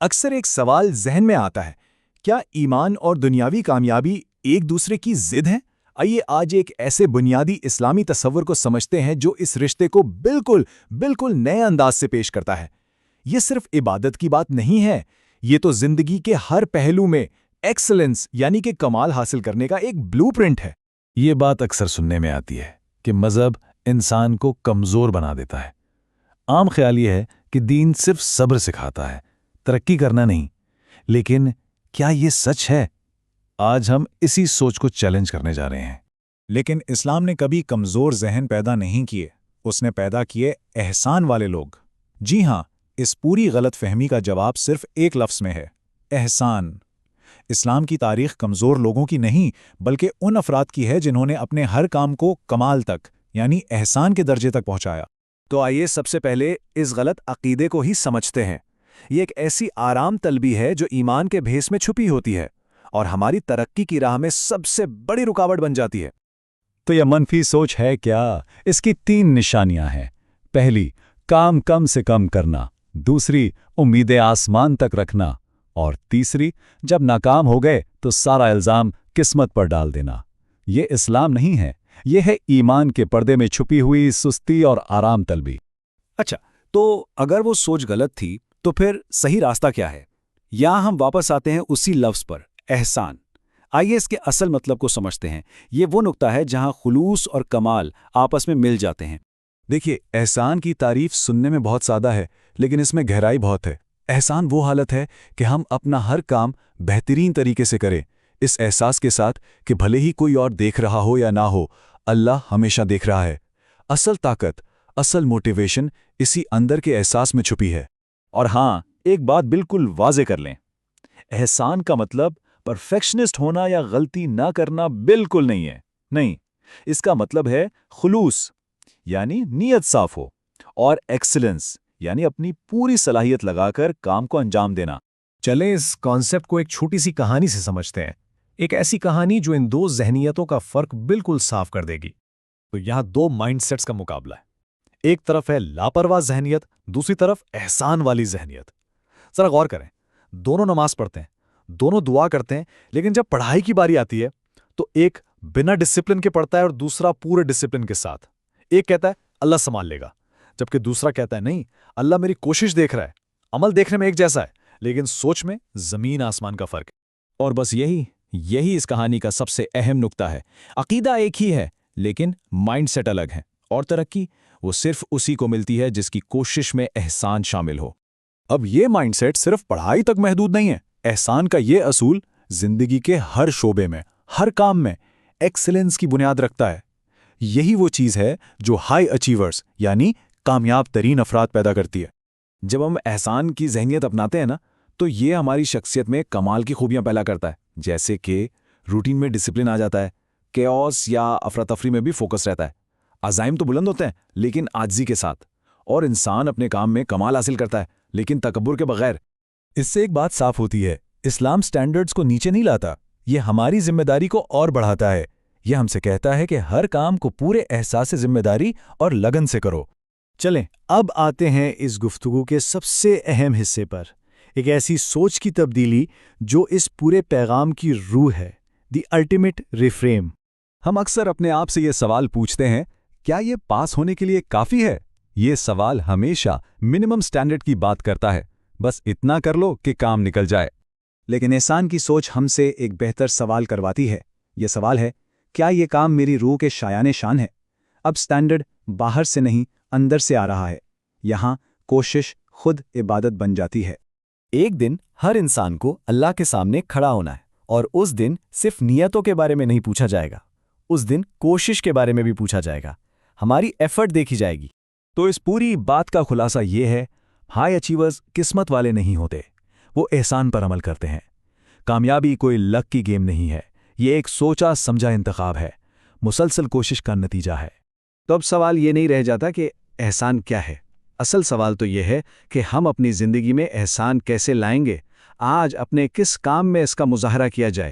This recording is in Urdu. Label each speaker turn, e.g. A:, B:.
A: اکثر ایک سوال ذہن میں آتا ہے، کیا ایمان اور دنیاوی کامیابی ایک دوسرے کی ضد ہیں؟ آئیے آج ایک ایسے بنیادی اسلامی تصور کو سمجھتے ہیں جو اس رشتے کو بالکل نئے انداز سے پیش کرتا ہے۔ یہ صرف عبادت کی بات نہیں ہے، یہ تو زندگی کے ہر پہلو میں ایکسلنس یعنی کہ کمال حاصل کرنے کا ایک بلو پرنٹ ہے۔
B: یہ بات اکثر سننے میں آتی ہے کہ مذہب انسان کو کمزور بنا دیتا ہے۔ عام خیال یہ ہے کہ دین صرف صبر سکھاتا ہے، ترقی کرنا نہیں۔ لیکن کیا یہ سچ ہے؟ آج ہم اسی سوچ کو چیلنج کرنے جا رہے ہیں۔
A: لیکن اسلام نے کبھی کمزور ذہن پیدا نہیں کیے، اس نے پیدا کیے احسان والے لوگ۔ جی ہاں، اس پوری غلط فہمی کا جواب صرف ایک لفظ میں ہے: احسان۔ اسلام کی تاریخ کمزور لوگوں کی نہیں، بلکہ ان افراد کی ہے جنہوں نے اپنے ہر کام کو کمال تک یعنی احسان کے درجے تک پہنچایا۔ تو آئیے سب سے پہلے اس غلط عقیدے کو ہی سمجھتے ہیں۔ یہ ایک ایسی آرام طلبی ہے جو ایمان کے بھیس میں چھپی ہوتی ہے اور ہماری ترقی کی راہ میں سب سے بڑی رکاوٹ بن جاتی ہے۔
B: تو یہ منفی سوچ ہے کیا؟ اس کی 3 نشانیاں ہیں۔ پہلی، کام کم سے کم کرنا۔ دوسری، امیدیں آسمان تک رکھنا۔ اور تیسری، جب ناکام ہو گئے تو سارا الزام قسمت پر ڈال دینا۔ یہ اسلام نہیں ہے، یہ ہے ایمان کے پردے میں چھپی ہوئی سستی اور آرام طلبی۔
C: اچھا، تو اگر وہ سوچ غلط تھی تو پھر صحیح راستہ کیا ہے؟ یہاں ہم واپس آتے ہیں اسی لفظ پر، احسان۔ آئیے اس کے اصل مطلب کو سمجھتے ہیں۔ یہ وہ نقطہ ہے جہاں خلوص اور کمال آپس میں مل جاتے ہیں۔
B: دیکھیے، احسان کی تعریف سننے میں بہت سادہ ہے، لیکن اس میں گہرائی بہت ہے۔ احسان وہ حالت ہے کہ ہم اپنا ہر کام بہترین طریقے سے کریں، اس احساس کے ساتھ کہ بھلے ہی کوئی اور دیکھ رہا ہو یا نہ ہو، اللہ ہمیشہ دیکھ رہا ہے۔ اصل طاقت، اصل موٹیویشن اسی اندر کے احساس میں چھپی ہے۔
C: اور ہاں، ایک بات بالکل واضح کر لیں، احسان کا مطلب پرفیکشنسٹ ہونا یا غلطی نہ کرنا بالکل نہیں ہے۔ نہیں، اس کا مطلب ہے خلوص، یعنی نیت صاف ہو، اور ایکسلنس، یعنی اپنی پوری صلاحیت لگا کر کام کو انجام دینا۔
D: چلیں اس کانسیپٹ کو ایک چھوٹی سی کہانی سے سمجھتے ہیں، ایک ایسی کہانی جو ان 2 ذہنیتوں کا فرق بالکل صاف کر دے گی۔
A: تو یہاں 2 مائنڈ سیٹس کا مقابلہ ہے۔ ایک طرف ہے لاپرواہ ذہنیت، دوسری طرف احسان والی ذہنیت۔ ذرا غور کریں، دونوں نماز پڑھتے ہیں، دونوں دعا کرتے ہیں، لیکن جب پڑھائی کی باری آتی ہے تو ایک بنا ڈسپلن کے پڑھتا ہے اور دوسرا پورے ڈسپلن کے ساتھ۔ ایک کہتا ہے اللہ سنبھال لے گا، جبکہ دوسرا کہتا ہے نہیں، اللہ میری کوشش دیکھ رہا ہے۔ عمل دیکھنے میں ایک جیسا ہے، لیکن سوچ میں زمین آسمان کا فرق ہے۔
E: اور بس یہی اس کہانی کا سب سے اہم نقطہ ہے۔ عقیدہ ایک ہی ہے، لیکن مائنڈ سیٹ الگ ہے، اور ترقی وہ صرف اسی کو ملتی ہے جس کی کوشش میں احسان شامل ہو۔
A: اب یہ مائنڈ سیٹ صرف پڑھائی تک محدود نہیں ہے۔ احسان کا یہ اصول زندگی کے ہر شعبے میں، ہر کام میں ایکسلنس کی بنیاد رکھتا ہے۔ یہی وہ چیز ہے جو ہائی اچیورز یعنی کامیاب ترین افراد پیدا کرتی ہے۔ جب ہم احسان کی ذہنیت اپناتے ہیں نا، تو یہ ہماری شخصیت میں کمال کی خوبیاں پیدا کرتا ہے، جیسے کہ روٹین میں ڈسپلن آ جاتا ہے، کیوس یا افراتفری میں بھی فوکس رہتا ہے، عزائم تو بلند ہوتے ہیں لیکن عاجزی کے ساتھ، اور انسان اپنے کام میں کمال حاصل کرتا ہے لیکن تکبر کے بغیر۔
B: اس سے ایک بات صاف ہوتی ہے، اسلام سٹینڈرڈز کو نیچے نہیں لاتا، یہ ہماری ذمہ داری کو اور بڑھاتا ہے۔ یہ ہم سے کہتا ہے کہ ہر کام کو پورے احساس ذمہ داری اور لگن سے کرو۔
F: چلیں اب آتے ہیں اس گفتگو کے سب سے اہم حصے پر، ایک ایسی سوچ کی تبدیلی جو اس پورے پیغام کی روح ہے، دی الٹیمیٹ ریفریم۔
B: ہم اکثر اپنے آپ سے یہ سوال پوچھتے ہیں، کیا یہ پاس ہونے کے لیے کافی ہے؟ یہ سوال ہمیشہ منیمم سٹینڈرڈ کی بات کرتا ہے، بس اتنا کر لو کہ کام نکل جائے۔
C: لیکن احسان کی سوچ ہم سے ایک بہتر سوال کرواتی ہے۔ یہ سوال ہے، کیا یہ کام میری روح کے شایان شان ہے؟ اب سٹینڈرڈ باہر سے نہیں، اندر سے آ رہا ہے۔ یہاں کوشش خود عبادت بن جاتی ہے۔
D: ایک دن ہر انسان کو اللہ کے سامنے کھڑا ہونا ہے، اور اس دن صرف نیتوں کے بارے میں نہیں پوچھا جائے گا، اس دن کوشش کے بارے میں بھی پوچھا جائے گا، ہماری ایفرٹ دیکھی جائے گی۔
B: تو اس پوری بات کا خلاصہ یہ ہے، ہائی اچیورز قسمت والے نہیں ہوتے، وہ احسان پر عمل کرتے ہیں۔ کامیابی کوئی لک کی گیم نہیں ہے، یہ ایک سوچا سمجھا انتخاب ہے، مسلسل کوشش کا نتیجہ ہے۔
C: تو اب سوال یہ نہیں رہ جاتا کہ احسان کیا ہے، اصل سوال تو یہ ہے کہ ہم اپنی زندگی میں احسان کیسے لائیں گے، آج اپنے کس کام میں اس کا مظاہرہ کیا جائے۔